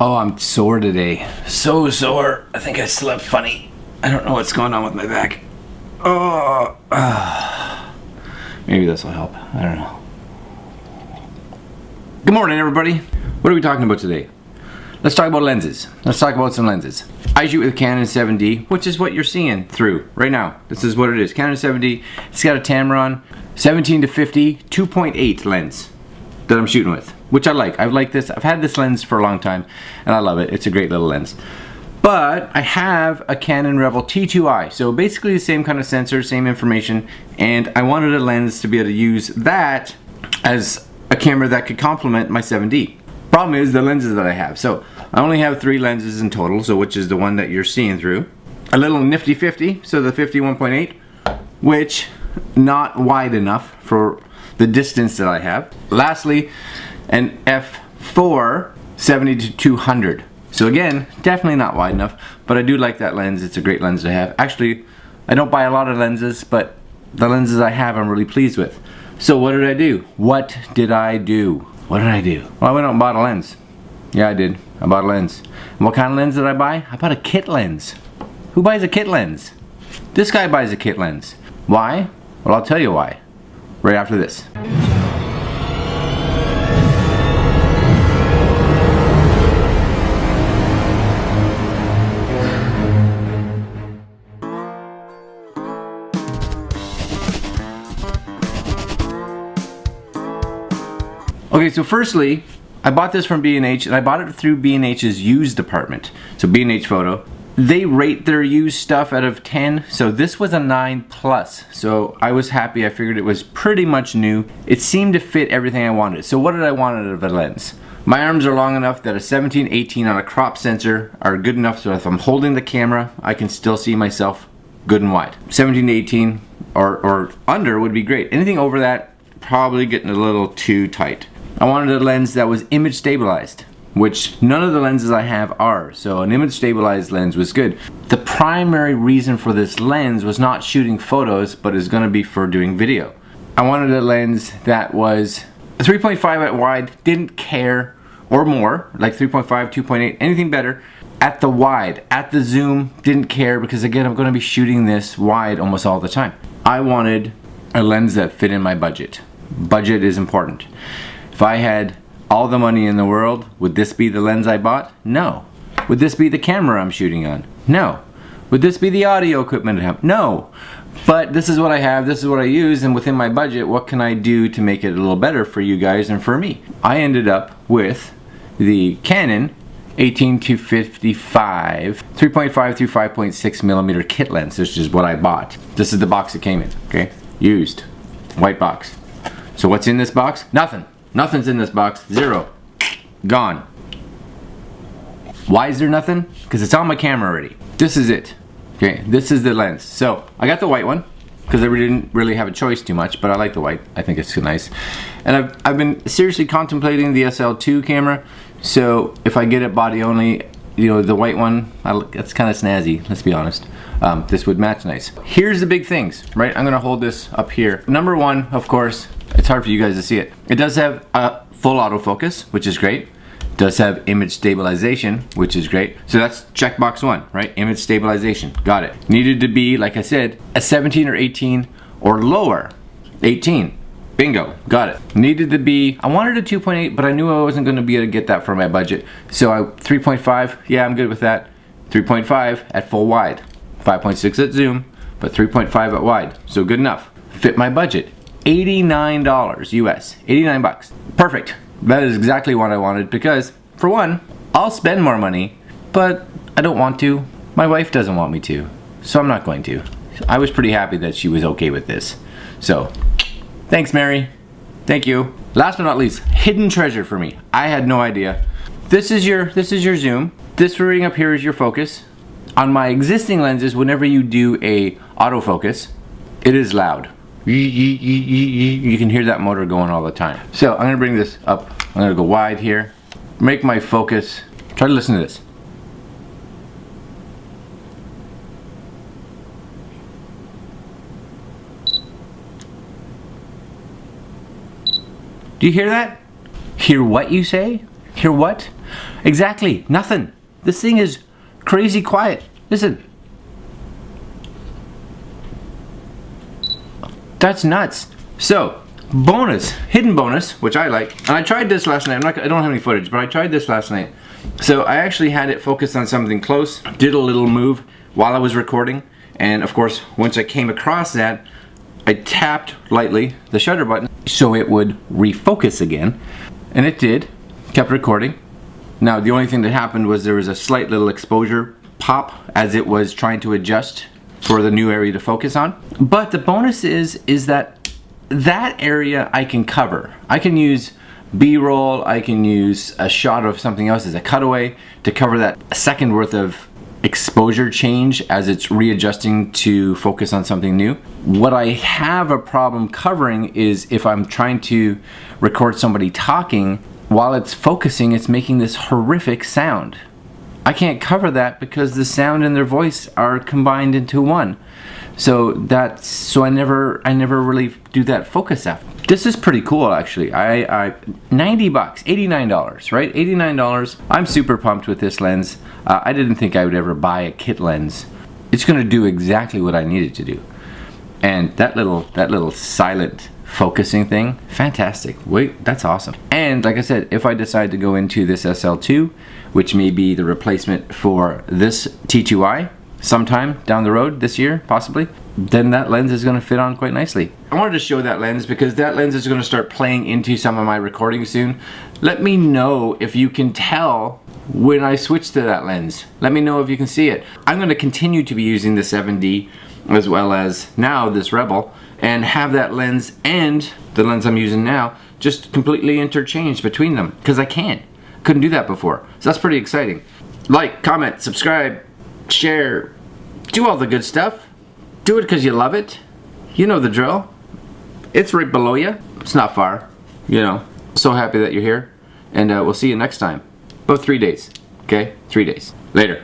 Oh, I'm sore today. So sore. I think I slept funny. I don't know what's going on with my back. Oh, maybe this will help. I don't know. Good morning, everybody. What are we talking about today? Let's talk about lenses. Let's talk about some lenses. I shoot with Canon 7D, which is what you're seeing through right now. This is what it is. Canon 7D. It's got a Tamron 17 to 50 2.8 lens that I'm shooting with, which I like. I like this. I've had this lens for a long time, and I love it. It's a great little lens. But I have a Canon Rebel T2i, so basically the same kind of sensor, same information, and I wanted a lens to be able to use that as a camera that could complement my 7D. Problem is the lenses that I have. So I only have 3 lenses in total, so which is the one that you're seeing through. A little nifty 50, so the 51.8, which not wide enough for the distance that I have. Lastly, an f4 70 to 200. So again, definitely not wide enough, but I do like that lens. It's a great lens to have. Actually, I don't buy a lot of lenses, but the lenses I have I'm really pleased with. So what did I do? What did I do? What did I do? Well, I went out and bought a lens. Yeah, I did. I bought a lens. And what kind of lens did I buy? I bought a kit lens. Who buys a kit lens? This guy buys a kit lens. Why? Well, I'll tell you why. Right after this. Okay, so firstly, I bought this from B&H, and I bought it through B&H's used department. So B&H Photo. They rate their used stuff out of 10, so this was a 9+. So I was happy. I figured it was pretty much new. It seemed to fit everything I wanted. So what did I want out of a lens? My arms are long enough that a 17-18 on a crop sensor are good enough so if I'm holding the camera, I can still see myself good and wide. 17-18 or under would be great. Anything over that, probably getting a little too tight. I wanted a lens that was image stabilized, which none of the lenses I have are, so an image stabilized lens was good. The primary reason for this lens was not shooting photos, but is going to be for doing video. I wanted a lens that was 3.5 at wide, didn't care, or more, like 3.5, 2.8, anything better. At the wide, at the zoom, didn't care, because again, I'm going to be shooting this wide almost all the time. I wanted a lens that fit in my budget. Budget is important. If I had all the money in the world, would this be the lens I bought? No. Would this be the camera I'm shooting on? No. Would this be the audio equipment I have? No. But this is what I have, this is what I use, and within my budget, what can I do to make it a little better for you guys and for me? I ended up with the Canon 18 to 55 3.5 through 5.6 millimeter kit lens, which is what I bought. This is the box it came in, okay? Used. White box. So what's in this box? Nothing. Nothing's in this box. Zero. Gone. Why is there nothing? Because it's on my camera already. This is it. Okay, this is the lens. So I got the white one because I didn't really have a choice too much, but I like the white. I think it's nice. And I've been seriously contemplating the SL2 camera. So if I get it body only, you know, the white one, it's kind of snazzy, let's be honest. This would match nice. Here's the big things, right? I'm gonna hold this up here. Number one, of course, it's hard for you guys to see it. It does have a full autofocus, which is great. It does have image stabilization, which is great. So that's checkbox 1, right? Image stabilization, got it. Needed to be, like I said, a 17 or 18 or lower. 18, bingo, got it. Needed to be, I wanted a 2.8, but I knew I wasn't gonna be able to get that for my budget. So 3.5, yeah, I'm good with that. 3.5 at full wide. 5.6 at zoom, but 3.5 at wide, so good enough. Fit my budget. $89 US, 89 bucks. Perfect. That is exactly what I wanted because, for one, I'll spend more money, but I don't want to. My wife doesn't want me to, so I'm not going to. I was pretty happy that she was okay with this. So, thanks, Mary. Thank you. Last but not least, hidden treasure for me. I had no idea. This is your zoom. This ring up here is your focus. On my existing lenses, whenever you do a autofocus, it is loud. You can hear that motor going all the time. So I'm gonna bring this up. I'm gonna go wide here. Make my focus. Try to listen to this. Do you hear that? Hear what you say? Hear what? Exactly, nothing. This thing is crazy quiet. Listen. That's nuts. So, bonus, hidden bonus, which I like. And I tried this last night. I don't have any footage, but I tried this last night. So I actually had it focused on something close, did a little move while I was recording. And of course, once I came across that, I tapped lightly the shutter button so it would refocus again. And it did, kept recording. Now the only thing that happened was there was a slight little exposure pop as it was trying to adjust for the new area to focus on. But the bonus is that area I can cover. I can use B-roll, I can use a shot of something else as a cutaway to cover that second worth of exposure change as it's readjusting to focus on something new. What I have a problem covering is if I'm trying to record somebody talking, while it's focusing, it's making this horrific sound. I can't cover that because the sound and their voice are combined into one. So I never really do that focus app. This is pretty cool actually. I 90 bucks, $89, right? $89. I'm super pumped with this lens. I didn't think I would ever buy a kit lens. It's gonna do exactly what I need it to do. And that little silent focusing thing, fantastic. Wait, that's awesome. And like I said, if I decide to go into this SL2, which may be the replacement for this T2i sometime down the road this year, possibly, then that lens is going to fit on quite nicely. I wanted to show that lens because that lens is going to start playing into some of my recording soon. Let me know if you can tell when I switch to that lens. Let me know if you can see it. I'm going to continue to be using the 7D as well as now this Rebel, and have that lens and the lens I'm using now just completely interchanged between them, because I couldn't do that before. So that's pretty exciting. Like, comment, subscribe, share, do all the good stuff. Do it because you love it. You know the drill. It's right below you. It's not far, you know. So happy that you're here, and we'll see you next time. About 3 days, okay? 3 days. Later.